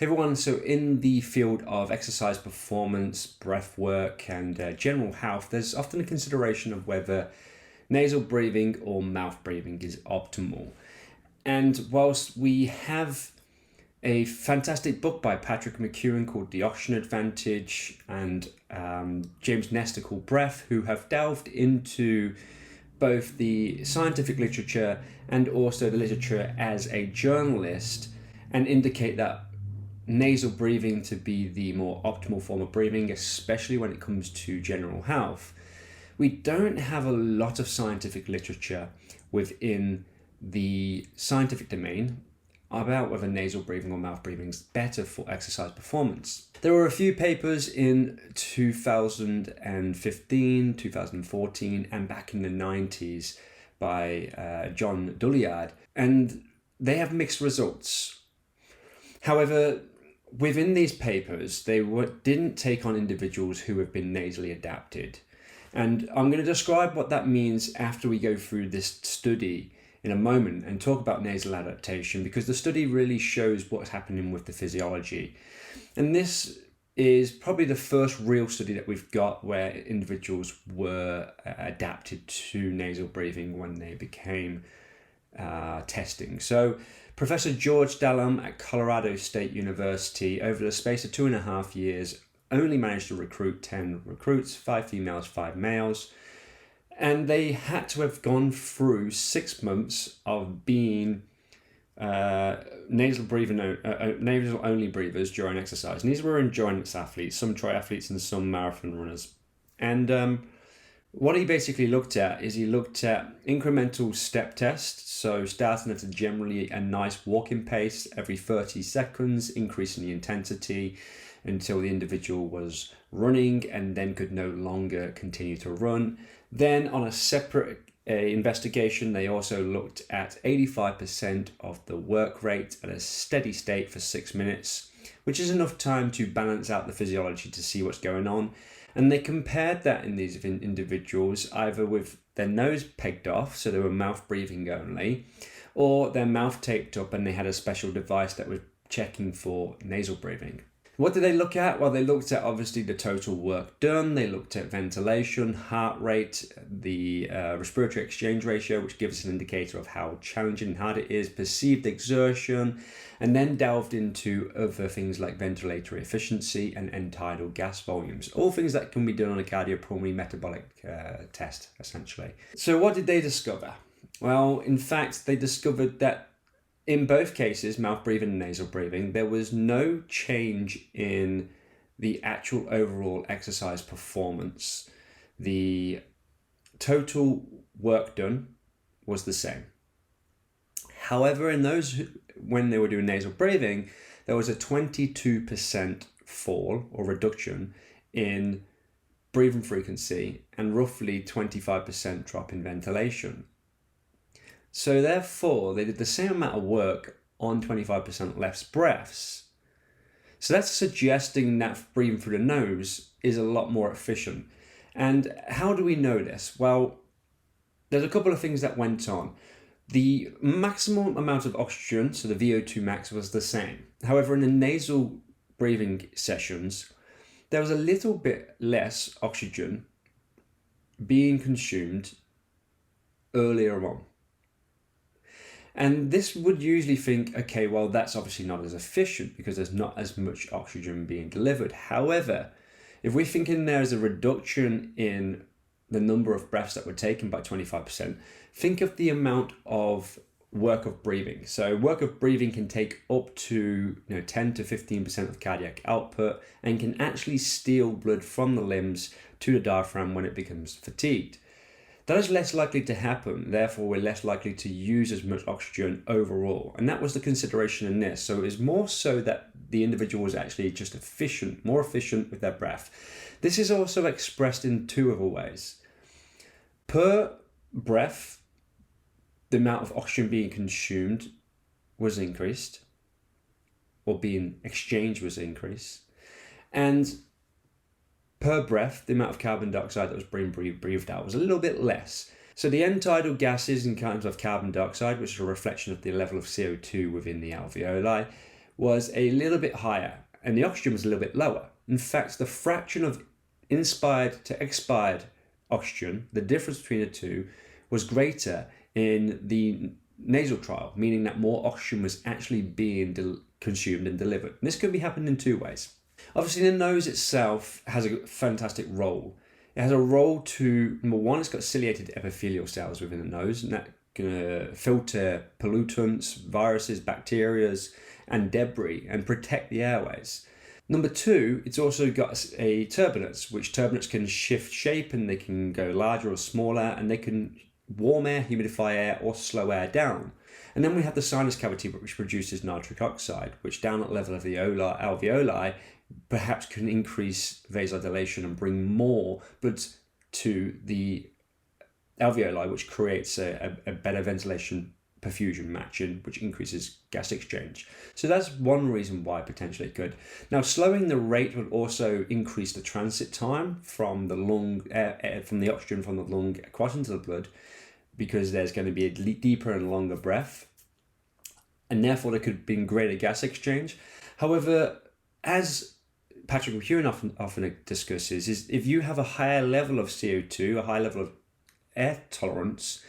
Hey everyone, so in the field of exercise performance, breath work and general health, there's often a consideration of whether nasal breathing or mouth breathing is optimal. And whilst we have a fantastic book by Patrick McEwen called The Oxygen Advantage and James Nestor called Breath, who have delved into both the scientific literature and also the literature as a journalist and indicate that nasal breathing to be the more optimal form of breathing, especially when it comes to general health. We don't have a lot of scientific literature within the scientific domain about whether nasal breathing or mouth breathing is better for exercise performance. There were a few papers in 2015, 2014, and back in the 90s by John Dallam, and they have mixed results. However, within these papers, they didn't take on individuals who have been nasally adapted. And I'm going to describe what that means after we go through this study in a moment and talk about nasal adaptation, because the study really shows what's happening with the physiology. And this is probably the first real study that we've got where individuals were adapted to nasal breathing when they became testing. So Professor George Dallam at Colorado State University, over the space of 2.5 years, only managed to recruit 10 recruits, 5 females, 5 males. And they had to have gone through 6 months of being nasal only breathers during exercise. And these were endurance athletes, some triathletes and some marathon runners. And what he basically looked at is he looked at incremental step tests, so starting at generally a nice walking pace every 30 seconds, increasing the intensity until the individual was running and then could no longer continue to run. Then on a separate investigation, they also looked at 85% of the work rate at a steady state for 6 minutes, which is enough time to balance out the physiology to see what's going on. And they compared that in these individuals either with their nose pegged off, so they were mouth breathing only, or their mouth taped up and they had a special device that was checking for nasal breathing. What did they look at? Well, they looked at obviously the total work done. They looked at ventilation, heart rate, the respiratory exchange ratio, which gives us an indicator of how challenging and hard it is, perceived exertion, and then delved into other things like ventilatory efficiency and end tidal gas volumes, all things that can be done on a cardiopulmonary metabolic test, essentially. So what did they discover? Well, in fact, they discovered that in both cases, mouth breathing and nasal breathing, there was no change in the actual overall exercise performance. The total work done was the same. However, in those when they were doing nasal breathing, there was a 22% fall or reduction in breathing frequency and roughly 25% drop in ventilation. So therefore, they did the same amount of work on 25% less breaths. So that's suggesting that breathing through the nose is a lot more efficient. And how do we know this? Well, there's a couple of things that went on. The maximum amount of oxygen, so the VO2 max, was the same. However, in the nasal breathing sessions, there was a little bit less oxygen being consumed earlier on. And this would usually think, okay, well, that's obviously not as efficient because there's not as much oxygen being delivered. However, if we're thinking there's a reduction in the number of breaths that were taken by 25%, think of the amount of work of breathing. So work of breathing can take up to 10 to 15% of cardiac output and can actually steal blood from the limbs to the diaphragm when it becomes fatigued. That is less likely to happen, therefore we're less likely to use as much oxygen overall. And that was the consideration in this. So it was more so that the individual was actually just more efficient with their breath. This is also expressed in two other ways. Per breath, the amount of oxygen being consumed was increased, or being exchanged was increased. And per breath, the amount of carbon dioxide that was being breathed out was a little bit less. So the end tidal gases in terms of carbon dioxide, which is a reflection of the level of CO2 within the alveoli, was a little bit higher and the oxygen was a little bit lower. In fact, the fraction of inspired to expired oxygen, the difference between the two, was greater in the nasal trial, meaning that more oxygen was actually being consumed and delivered. And this could be happening in two ways. Obviously, the nose itself has a fantastic role. It has a role to, number one, it's got ciliated epithelial cells within the nose, and that can filter pollutants, viruses, bacteria, and debris, and protect the airways. Number two, it's also got a turbinates, which turbinates can shift shape and they can go larger or smaller, and they can warm air, humidify air, or slow air down. And then we have the sinus cavity, which produces nitric oxide, which down at level of the alveoli perhaps can increase vasodilation and bring more blood to the alveoli, which creates a better ventilation perfusion matching, which increases gas exchange. So that's one reason why potentially it could. Now, slowing the rate would also increase the transit time from the lung, from the oxygen from the lung across into the blood, because there's going to be a deeper and longer breath, and therefore there could be greater gas exchange. However, as Patrick McEwen often discusses, is if you have a higher level of CO2, a high level of air tolerance,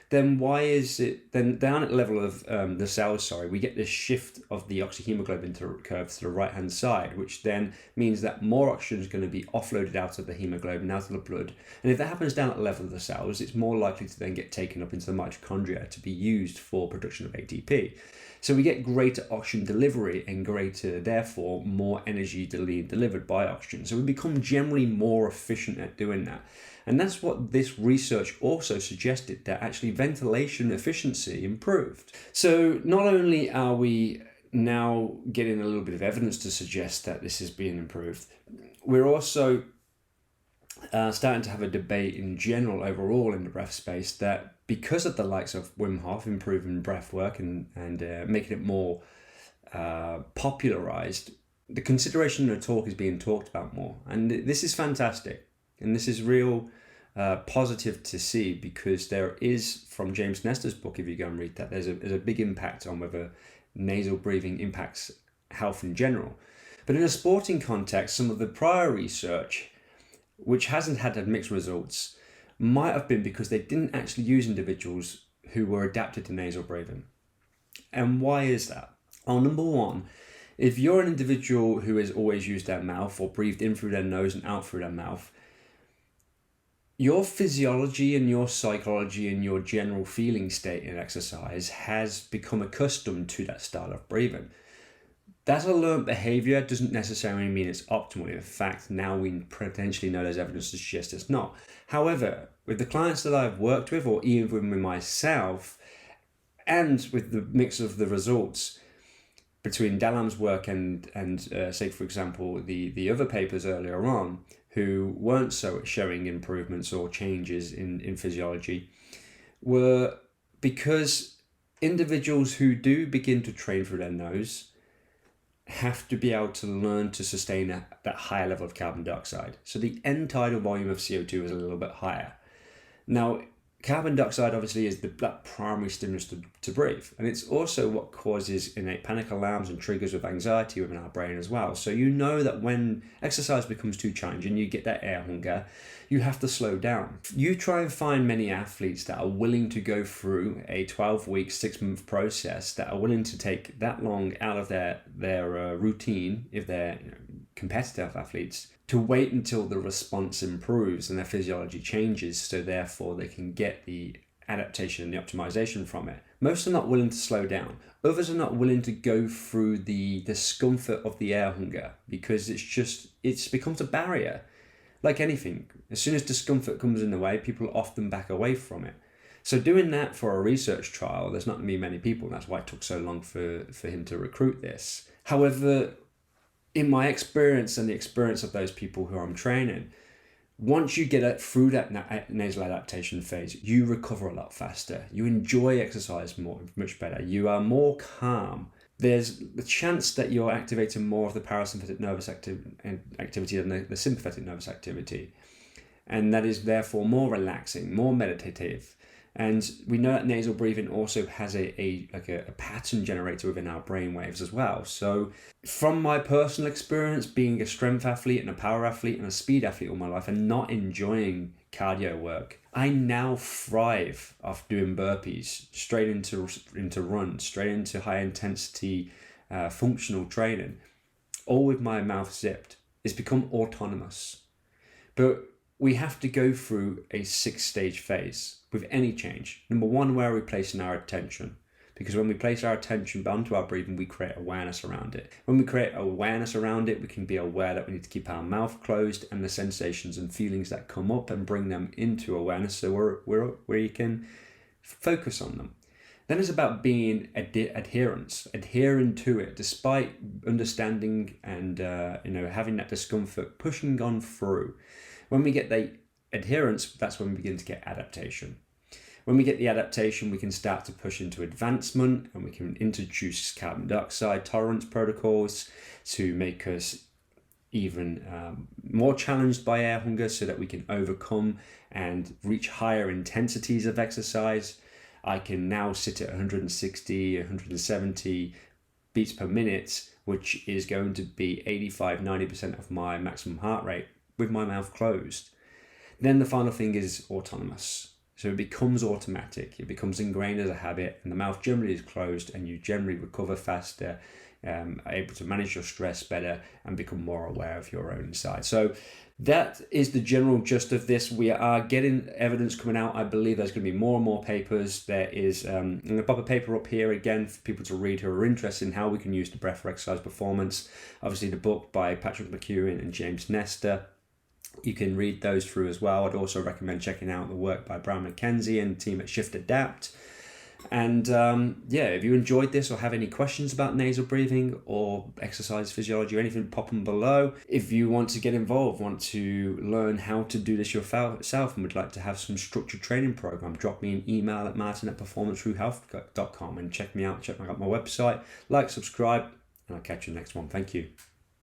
then why is it, then down at the level of the cells, we get this shift of the oxyhemoglobin curves to the right hand side, which then means that more oxygen is going to be offloaded out of the hemoglobin, out of the blood. And if that happens down at the level of the cells, it's more likely to then get taken up into the mitochondria to be used for production of ATP. So we get greater oxygen delivery and greater, therefore, more energy delivered by oxygen. So we become generally more efficient at doing that. And that's what this research also suggested, that actually ventilation efficiency improved. So not only are we now getting a little bit of evidence to suggest that this is being improved, we're also starting to have a debate in general overall in the breath space that because of the likes of Wim Hof improving breath work and making it more popularized, the consideration of the talk is being talked about more. And this is fantastic. And this is real positive to see, because there is, from James Nestor's book, if you go and read that, there's a big impact on whether nasal breathing impacts health in general. But in a sporting context, some of the prior research, which hasn't had mixed results, might have been because they didn't actually use individuals who were adapted to nasal breathing. And why is that? Well, number one, if you're an individual who has always used their mouth or breathed in through their nose and out through their mouth, your physiology and your psychology and your general feeling state in exercise has become accustomed to that style of breathing. That's a learned behavior doesn't necessarily mean it's optimal. In fact, now we potentially know there's evidence to suggest it's not. However, with the clients that I've worked with, or even with myself, and with the mix of the results between Dallam's work and say, for example, the other papers earlier on, who weren't so showing improvements or changes in physiology, were because individuals who do begin to train through their nose have to be able to learn to sustain that higher level of carbon dioxide. So the end tidal volume of CO2 is a little bit higher. Now, carbon dioxide obviously is that primary stimulus to breathe. And it's also what causes innate panic alarms and triggers with anxiety within our brain as well. So you know that when exercise becomes too challenging, you get that air hunger, you have to slow down. You try and find many athletes that are willing to go through a 12-week, 6-month process, that are willing to take that long out of their routine, if they're competitive athletes, to wait until the response improves and their physiology changes, so therefore they can get the adaptation and the optimization from it. Most are not willing to slow down. Others are not willing to go through the discomfort of the air hunger, because it becomes a barrier. Like anything, as soon as discomfort comes in the way, people often back away from it. So doing that for a research trial, there's not going to be many people. That's why it took so long for him to recruit this. However, in my experience and the experience of those people who I'm training, once you get through that nasal adaptation phase, you recover a lot faster. You enjoy exercise much better. You are more calm. There's the chance that you're activating more of the parasympathetic nervous activity than the sympathetic nervous activity. And that is therefore more relaxing, more meditative. And we know that nasal breathing also has a pattern generator within our brain waves as well. So from my personal experience, being a strength athlete and a power athlete and a speed athlete all my life and not enjoying cardio work, I now thrive off doing burpees, straight into runs, straight into high intensity functional training, all with my mouth zipped. It's become autonomous. But we have to go through a 6-stage phase with any change. Number one, where are we placing our attention? Because when we place our attention onto our breathing, we create awareness around it. When we create awareness around it, we can be aware that we need to keep our mouth closed and the sensations and feelings that come up and bring them into awareness so where you can focus on them. Then it's about being adhering to it despite understanding and having that discomfort, pushing on through. When we get the adherence, that's when we begin to get adaptation. When we get the adaptation, we can start to push into advancement, and we can introduce carbon dioxide tolerance protocols to make us even more challenged by air hunger so that we can overcome and reach higher intensities of exercise. I can now sit at 160, 170 beats per minute, which is going to be 85-90% of my maximum heart rate with my mouth closed. Then the final thing is autonomous. So it becomes automatic, it becomes ingrained as a habit, and the mouth generally is closed and you generally recover faster, able to manage your stress better and become more aware of your own side. So that is the general gist of this. We are getting evidence coming out. I believe there's going to be more and more papers. There is, I'm going to pop a paper up here again for people to read who are interested in how we can use the breath for exercise performance. Obviously the book by Patrick McEwen and James Nestor. You can read those through as well. I'd also recommend checking out the work by Brian McKenzie and the team at Shift Adapt. And if you enjoyed this or have any questions about nasal breathing or exercise physiology or anything, pop them below. If you want to get involved, want to learn how to do this yourself and would like to have some structured training program, drop me an email at martin@performancethroughhealth.com and check me out. Check out my website, like, subscribe, and I'll catch you next one. Thank you.